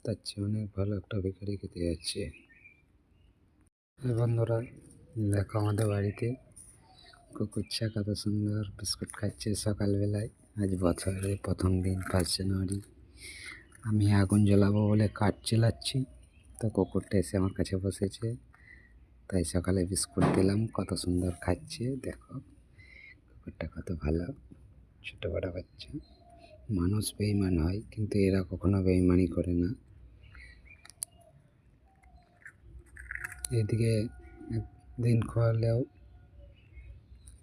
তার চেয়ে অনেক ভালো একটা ভিখারি খেতে যাচ্ছে। বন্ধুরা দেখো, আমাদের বাড়িতে কুকুরছা কত সুন্দর বিস্কুট খাচ্ছে সকালবেলায়। আজ বছরের প্রথম দিন 1 জানুয়ারি। আমি আগুন জ্বালাবো বলে কাঠ জ্বালাচ্ছি, তো কুকুরটা এসে আমার কাছে বসেছে। তাই সকালে বিস্কুট দিলাম, কত সুন্দর খাচ্ছে। দেখো কুকুরটা কত ভালো, ছোটো বড় বাচ্চা। মানুষ বেইমান হয়, কিন্তু এরা কখনো বেইমানি করে না। এদিকে একদিন খাওয়ালেও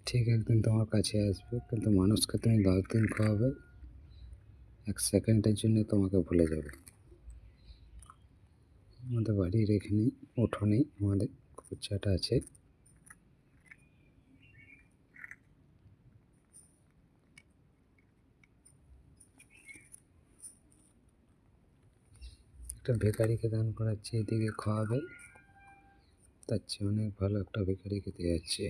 ঠিক একদিন তোমার কাছে আসবে, কিন্তু মানুষকে তুমি 10 দিন খাওয়াবে, 1 সেকেন্ডের জন্য তোমাকে ভুলে যাবে। আমাদের বাড়ির এখানে উঠোনে আমাদের কুকুরছাটা আছে। একটা ভিখারিকে দান করাচ্ছে, এদিকে খাওয়াবে, তার চেয়ে অনেক ভালো একটা ভিখারি খেতে যাচ্ছে।